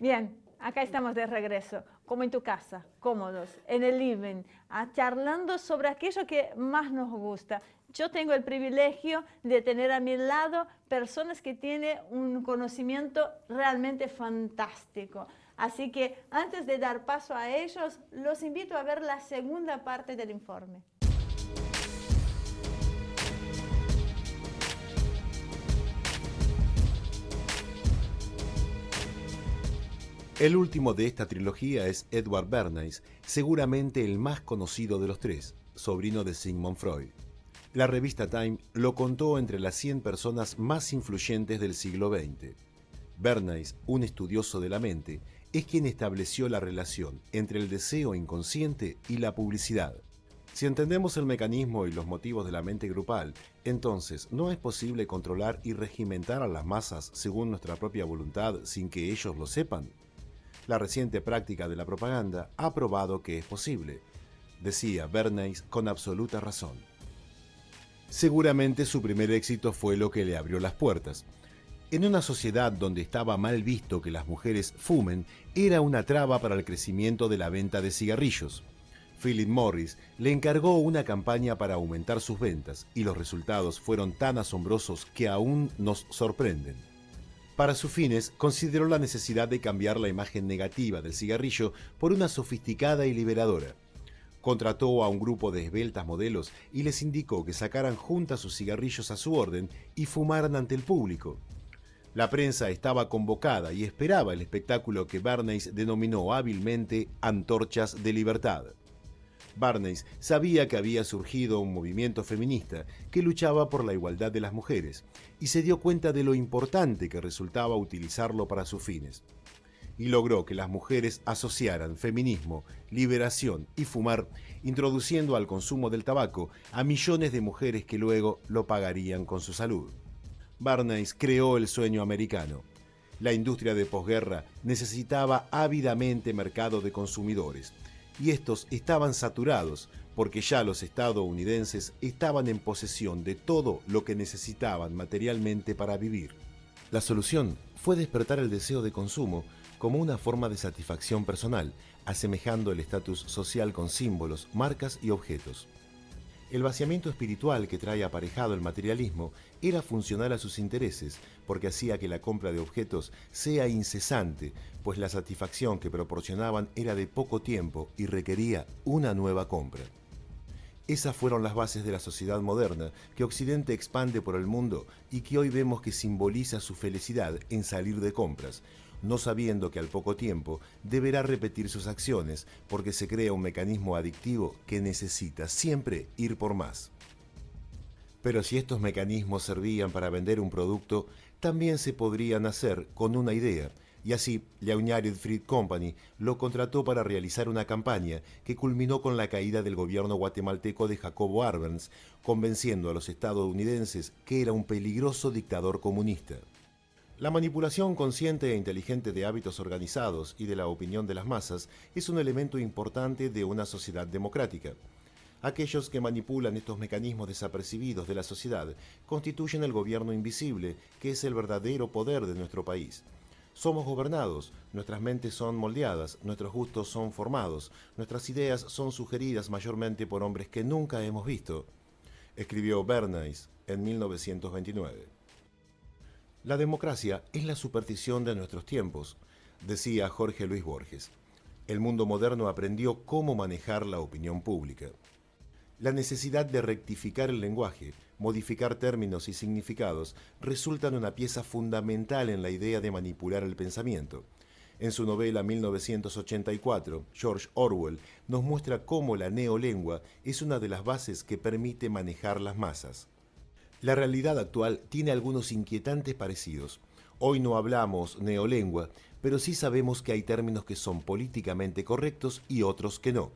Bien, acá estamos de regreso, como en tu casa, cómodos, en el living, charlando sobre aquello que más nos gusta. Yo tengo el privilegio de tener a mi lado personas que tienen un conocimiento realmente fantástico. Así que antes de dar paso a ellos, los invito a ver la segunda parte del informe. El último de esta trilogía es Edward Bernays, seguramente el más conocido de los tres, sobrino de Sigmund Freud. La revista Time lo contó entre las 100 personas más influyentes del siglo XX. Bernays, un estudioso de la mente, es quien estableció la relación entre el deseo inconsciente y la publicidad. Si entendemos el mecanismo y los motivos de la mente grupal, entonces ¿no es posible controlar y regimentar a las masas según nuestra propia voluntad sin que ellos lo sepan? La reciente práctica de la propaganda ha probado que es posible, decía Bernays con absoluta razón. Seguramente su primer éxito fue lo que le abrió las puertas. En una sociedad donde estaba mal visto que las mujeres fumen, era una traba para el crecimiento de la venta de cigarrillos. Philip Morris le encargó una campaña para aumentar sus ventas y los resultados fueron tan asombrosos que aún nos sorprenden. Para sus fines, consideró la necesidad de cambiar la imagen negativa del cigarrillo por una sofisticada y liberadora. Contrató a un grupo de esbeltas modelos y les indicó que sacaran juntas sus cigarrillos a su orden y fumaran ante el público. La prensa estaba convocada y esperaba el espectáculo que Bernays denominó hábilmente Antorchas de Libertad. Bernays sabía que había surgido un movimiento feminista que luchaba por la igualdad de las mujeres y se dio cuenta de lo importante que resultaba utilizarlo para sus fines. Y logró que las mujeres asociaran feminismo, liberación y fumar, introduciendo al consumo del tabaco a millones de mujeres que luego lo pagarían con su salud. Bernays creó el sueño americano. La industria de posguerra necesitaba ávidamente mercado de consumidores, y estos estaban saturados porque ya los estadounidenses estaban en posesión de todo lo que necesitaban materialmente para vivir. La solución fue despertar el deseo de consumo como una forma de satisfacción personal, asemejando el estatus social con símbolos, marcas y objetos. El vaciamiento espiritual que trae aparejado el materialismo era funcional a sus intereses porque hacía que la compra de objetos sea incesante, pues la satisfacción que proporcionaban era de poco tiempo y requería una nueva compra. Esas fueron las bases de la sociedad moderna que Occidente expande por el mundo y que hoy vemos que simboliza su felicidad en salir de compras, no sabiendo que al poco tiempo deberá repetir sus acciones porque se crea un mecanismo adictivo que necesita siempre ir por más. Pero si estos mecanismos servían para vender un producto, también se podrían hacer con una idea, y así la United Fruit Company lo contrató para realizar una campaña que culminó con la caída del gobierno guatemalteco de Jacobo Arbenz, convenciendo a los estadounidenses que era un peligroso dictador comunista. La manipulación consciente e inteligente de hábitos organizados y de la opinión de las masas es un elemento importante de una sociedad democrática. Aquellos que manipulan estos mecanismos desapercibidos de la sociedad constituyen el gobierno invisible, que es el verdadero poder de nuestro país. Somos gobernados, nuestras mentes son moldeadas, nuestros gustos son formados, nuestras ideas son sugeridas mayormente por hombres que nunca hemos visto, escribió Bernays en 1929. La democracia es la superstición de nuestros tiempos, decía Jorge Luis Borges. El mundo moderno aprendió cómo manejar la opinión pública. La necesidad de rectificar el lenguaje, modificar términos y significados, resultan una pieza fundamental en la idea de manipular el pensamiento. En su novela 1984, George Orwell nos muestra cómo la neolengua es una de las bases que permite manejar las masas. La realidad actual tiene algunos inquietantes parecidos. Hoy no hablamos neolengua, pero sí sabemos que hay términos que son políticamente correctos y otros que no.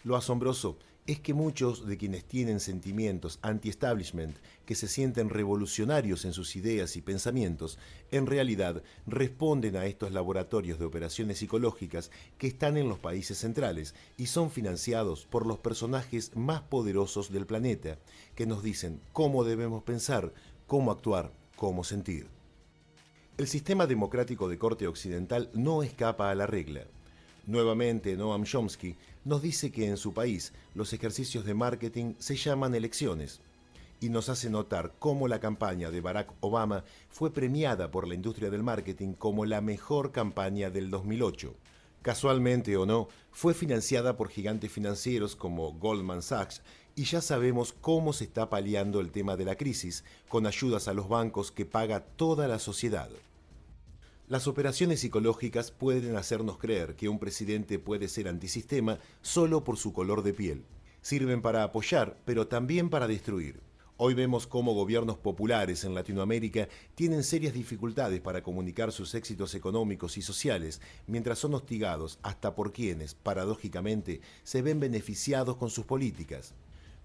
Lo asombroso es que muchos de quienes tienen sentimientos anti-establishment, que se sienten revolucionarios en sus ideas y pensamientos, en realidad responden a estos laboratorios de operaciones psicológicas que están en los países centrales y son financiados por los personajes más poderosos del planeta, que nos dicen cómo debemos pensar, cómo actuar, cómo sentir. El sistema democrático de corte occidental no escapa a la regla. Nuevamente, Noam Chomsky nos dice que en su país los ejercicios de marketing se llaman elecciones y nos hace notar cómo la campaña de Barack Obama fue premiada por la industria del marketing como la mejor campaña del 2008. Casualmente o no, fue financiada por gigantes financieros como Goldman Sachs y ya sabemos cómo se está paliando el tema de la crisis con ayudas a los bancos que paga toda la sociedad. Las operaciones psicológicas pueden hacernos creer que un presidente puede ser antisistema solo por su color de piel. Sirven para apoyar, pero también para destruir. Hoy vemos cómo gobiernos populares en Latinoamérica tienen serias dificultades para comunicar sus éxitos económicos y sociales, mientras son hostigados hasta por quienes, paradójicamente, se ven beneficiados con sus políticas.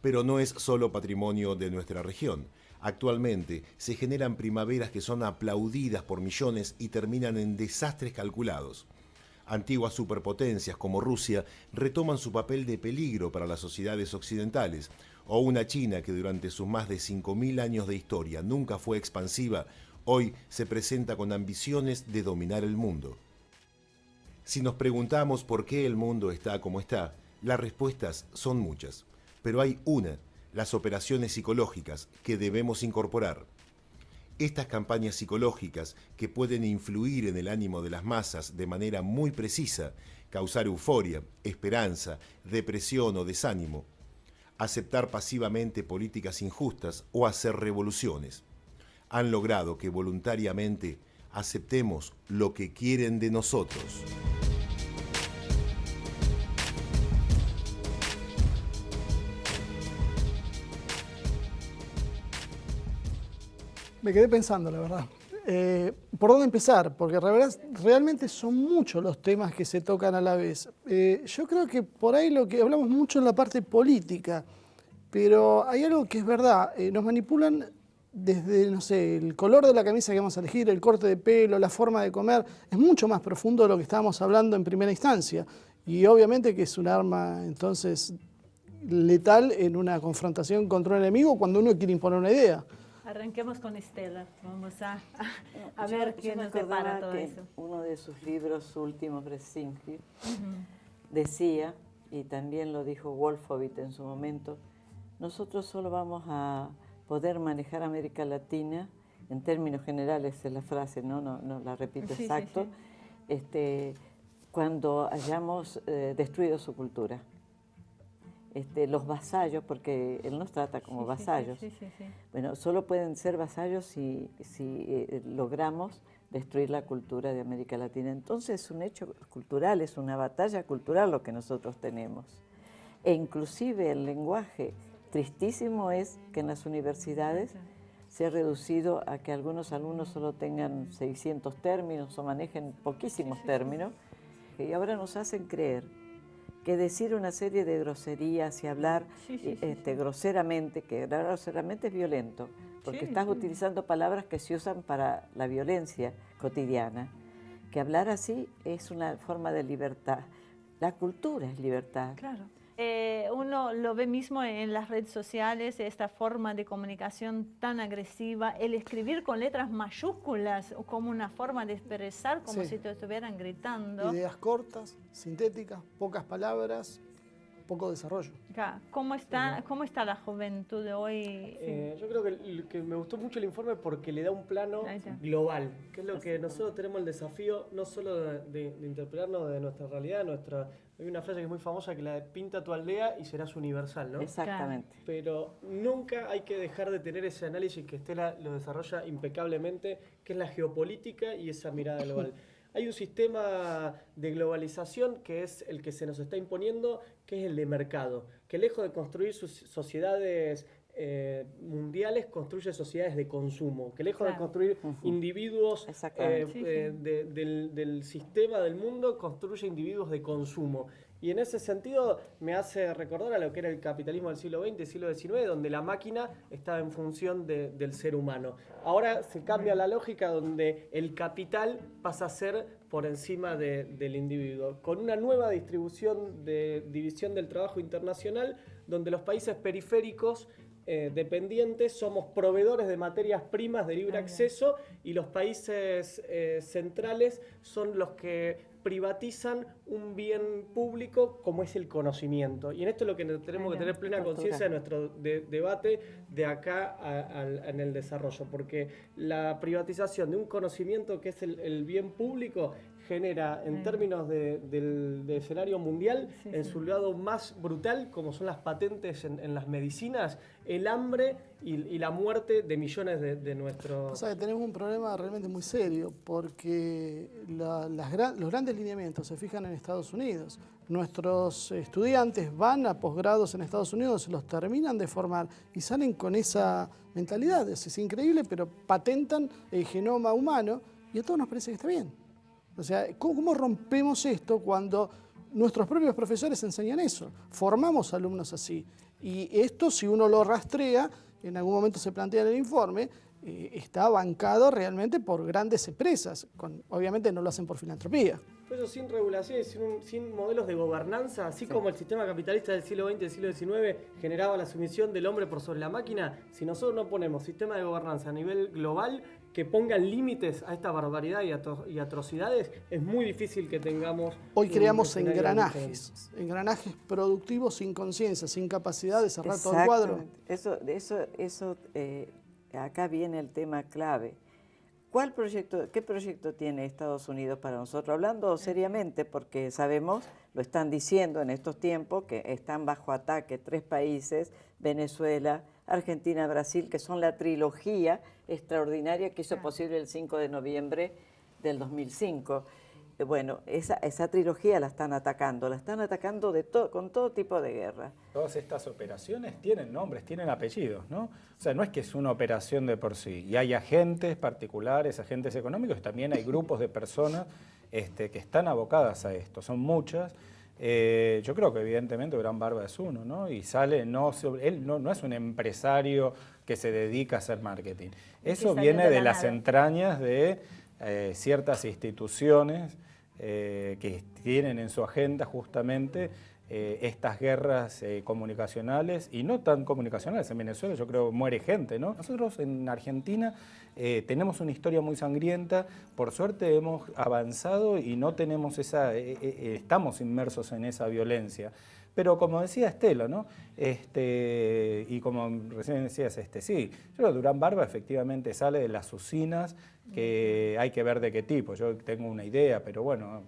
Pero no es solo patrimonio de nuestra región. Actualmente se generan primaveras que son aplaudidas por millones y terminan en desastres calculados. Antiguas superpotencias como Rusia retoman su papel de peligro para las sociedades occidentales, o una China que durante sus más de 5.000 años de historia nunca fue expansiva, hoy se presenta con ambiciones de dominar el mundo. Si nos preguntamos por qué el mundo está como está, las respuestas son muchas, pero hay una: las operaciones psicológicas que debemos incorporar. Estas campañas psicológicas que pueden influir en el ánimo de las masas de manera muy precisa, causar euforia, esperanza, depresión o desánimo, aceptar pasivamente políticas injustas o hacer revoluciones, han logrado que voluntariamente aceptemos lo que quieren de nosotros. Me quedé pensando, la verdad. ¿Por dónde empezar? Porque realmente son muchos los temas que se tocan a la vez. Yo creo que por ahí lo que hablamos mucho en la parte política, pero hay algo que es verdad. Nos manipulan desde, no sé, el color de la camisa que vamos a elegir, el corte de pelo, la forma de comer. Es mucho más profundo de lo que estábamos hablando en primera instancia. Y obviamente que es un arma, entonces, letal en una confrontación contra un enemigo cuando uno quiere imponer una idea. Arranquemos con Estela, vamos a ver qué nos depara todo eso. Uno de sus libros últimos, Brzezinski, decía, y también lo dijo Wolfowitz en su momento, nosotros solo vamos a poder manejar América Latina, en términos generales es la frase, no la repito exacto, sí. Cuando hayamos destruido su cultura. Los vasallos, porque él nos trata como vasallos. Sí. Bueno, solo pueden ser vasallos si logramos destruir la cultura de América Latina. Entonces es un hecho cultural, es una batalla cultural lo que nosotros tenemos. E inclusive el lenguaje tristísimo es que en las universidades se ha reducido a que algunos alumnos solo tengan 600 términos o manejen poquísimos términos, y ahora nos hacen creer que decir una serie de groserías y hablar groseramente, que hablar groseramente es violento, porque estás utilizando palabras que se usan para la violencia cotidiana, que hablar así es una forma de libertad. La cultura es libertad. Claro. Uno lo ve mismo en las redes sociales, esta forma de comunicación tan agresiva, el escribir con letras mayúsculas como una forma de expresar, como si te estuvieran gritando. Ideas cortas, sintéticas, pocas palabras, poco desarrollo. ¿Cómo está la juventud de hoy? Yo creo que me gustó mucho el informe porque le da un plano global, que es lo que nosotros tenemos el desafío no solo de interpretarnos de nuestra realidad, hay una frase que es muy famosa que la de pinta tu aldea y serás universal, ¿no? Exactamente. Pero nunca hay que dejar de tener ese análisis que Estela lo desarrolla impecablemente, que es la geopolítica y esa mirada global. Hay un sistema de globalización que es el que se nos está imponiendo, que es el de mercado, que lejos de construir sus sociedades mundiales, construye sociedades de consumo, que lejos de construir individuos del sistema del mundo, construye individuos de consumo. Y en ese sentido me hace recordar a lo que era el capitalismo del siglo XX, siglo XIX, donde la máquina estaba en función del ser humano. Ahora se cambia la lógica donde el capital pasa a ser por encima del individuo, con una nueva división del trabajo internacional, donde los países periféricos dependientes, somos proveedores de materias primas de libre acceso y los países centrales son los que privatizan un bien público como es el conocimiento. Y en esto es lo que tenemos que tener plena conciencia de nuestro debate de acá en el desarrollo, porque la privatización de un conocimiento que es el bien público genera, en términos del escenario mundial, en su lado más brutal, como son las patentes en las medicinas, el hambre y la muerte de millones de nuestros... O sea, que tenemos un problema realmente muy serio, porque los grandes lineamientos se fijan en Estados Unidos. Nuestros estudiantes van a posgrados en Estados Unidos, los terminan de formar y salen con esa mentalidad. Es increíble, pero patentan el genoma humano y a todos nos parece que está bien. O sea, ¿cómo rompemos esto cuando nuestros propios profesores enseñan eso? Formamos alumnos así. Y esto, si uno lo rastrea, en algún momento se plantea en el informe, está bancado realmente por grandes empresas. Obviamente no lo hacen por filantropía. Pero sin regulaciones, sin modelos de gobernanza, así como el sistema capitalista del siglo XX y del siglo XIX generaba la sumisión del hombre por sobre la máquina, si nosotros no ponemos sistema de gobernanza a nivel global que pongan límites a esta barbaridad y atrocidades, es muy difícil que tengamos... Hoy creamos engranajes productivos sin conciencia, sin capacidad de cerrar todo el cuadro. Acá viene el tema clave. ¿Qué proyecto tiene Estados Unidos para nosotros? Hablando seriamente, porque sabemos, lo están diciendo en estos tiempos, que están bajo ataque 3 países, Venezuela, Argentina, Brasil, que son la trilogía extraordinaria que hizo posible el 5 de noviembre del 2005. Bueno, esa trilogía la están atacando con todo tipo de guerra. Todas estas operaciones tienen nombres, tienen apellidos, ¿no? O sea, no es que es una operación de por sí. Y hay agentes particulares, agentes económicos, también hay grupos de personas que están abocadas a esto. Son muchas. Yo creo que evidentemente Durán Barba es uno, ¿no? Y sale, él no es un empresario que se dedica a hacer marketing. Eso viene de las entrañas de ciertas instituciones que tienen en su agenda justamente estas guerras comunicacionales y no tan comunicacionales. En Venezuela yo creo muere gente, ¿no? Nosotros en Argentina tenemos una historia muy sangrienta, por suerte hemos avanzado y no tenemos estamos inmersos en esa violencia. Pero como decía Estela, ¿no? Y como recién decías, sí, yo creo que Durán Barba efectivamente sale de las usinas, que hay que ver de qué tipo. Yo tengo una idea, pero bueno,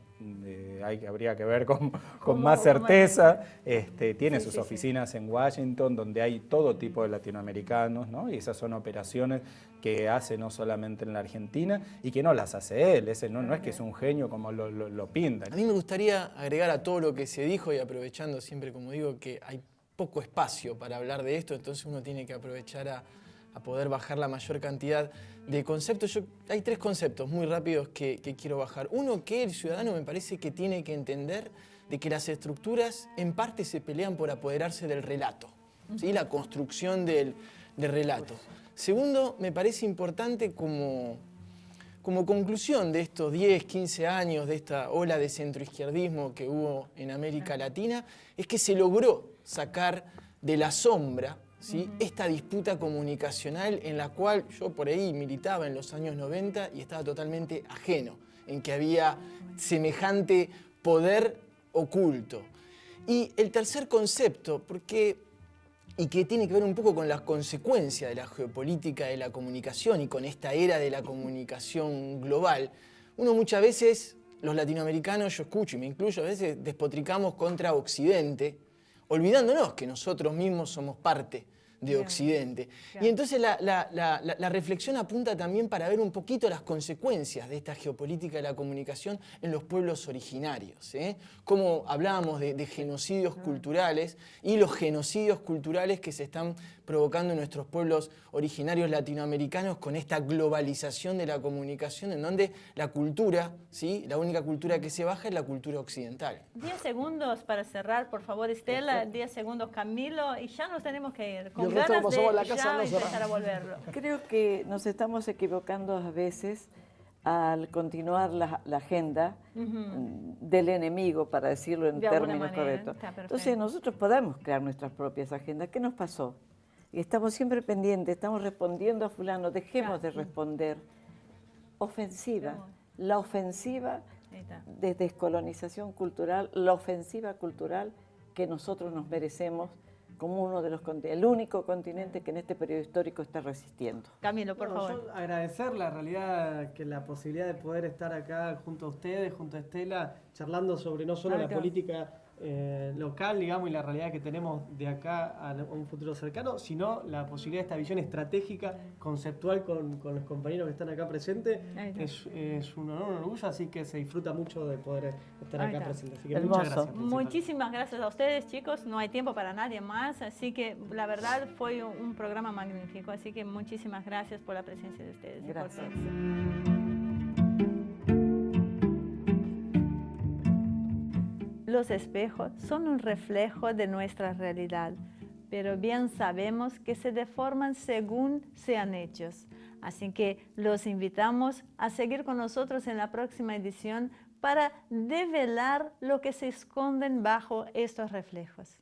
habría que ver con más certeza. Tiene sus oficinas en Washington, donde hay todo tipo de latinoamericanos, ¿no? Y esas son operaciones que hace no solamente en la Argentina y que no las hace él. No es que es un genio como lo pintan. A mí me gustaría agregar a todo lo que se dijo, y aprovechando siempre, como digo, que hay poco espacio para hablar de esto, entonces uno tiene que aprovechar a poder bajar la mayor cantidad de conceptos. Hay 3 conceptos muy rápidos que quiero bajar. Uno, que el ciudadano me parece que tiene que entender de que las estructuras en parte se pelean por apoderarse del relato, ¿sí? La construcción del relato. Segundo, me parece importante como conclusión de estos 10, 15 años de esta ola de centroizquierdismo que hubo en América Latina, es que se logró sacar de la sombra, ¿sí? Esta disputa comunicacional en la cual yo por ahí militaba en los años 90 y estaba totalmente ajeno, en que había semejante poder oculto. Y el tercer concepto, y que tiene que ver un poco con las consecuencias de la geopolítica de la comunicación y con esta era de la comunicación global, uno muchas veces, los latinoamericanos, yo escucho y me incluyo, a veces despotricamos contra Occidente, olvidándonos que nosotros mismos somos parte de Occidente. Y entonces la reflexión apunta también para ver un poquito las consecuencias de esta geopolítica de la comunicación en los pueblos originarios. Como hablábamos de genocidios culturales y los genocidios culturales que se están provocando en nuestros pueblos originarios latinoamericanos con esta globalización de la comunicación en donde la cultura, ¿sí? La única cultura que se baja es la cultura occidental. 10 segundos para cerrar, por favor, Estela, 10 segundos Camilo, y ya nos tenemos que ir. Con ganas de ya empezar a volverlo. Creo que nos estamos equivocando a veces al continuar la agenda del enemigo, para decirlo en términos correctos. Entonces nosotros podemos crear nuestras propias agendas. ¿Qué nos pasó? Y estamos siempre pendientes, estamos respondiendo a fulano, dejemos Claro. de responder. Ofensiva, Claro. la ofensiva Ahí está. de descolonización cultural, la ofensiva cultural que nosotros nos merecemos como uno de los el único continente que en este periodo histórico está resistiendo. Camilo, por No, favor. yo agradecer la realidad, que la posibilidad de poder estar acá junto a ustedes, junto a Estela, charlando sobre no solo Ahí la está. política local, digamos, y la realidad que tenemos de acá a un futuro cercano, sino la posibilidad de esta visión estratégica, conceptual con los compañeros que están acá presentes. Ahí está. Es un honor, un orgullo, así que se disfruta mucho de poder estar Ahí acá está. presentes. Así que Hermoso. muchas gracias. principalmente. Muchísimas gracias a ustedes, chicos. No hay tiempo para nadie más, así que la verdad fue un programa magnífico. Así que muchísimas gracias por la presencia de ustedes. y por Gracias. todo. Los espejos son un reflejo de nuestra realidad, pero bien sabemos que se deforman según sean hechos. Así que los invitamos a seguir con nosotros en la próxima edición para develar lo que se esconden bajo estos reflejos.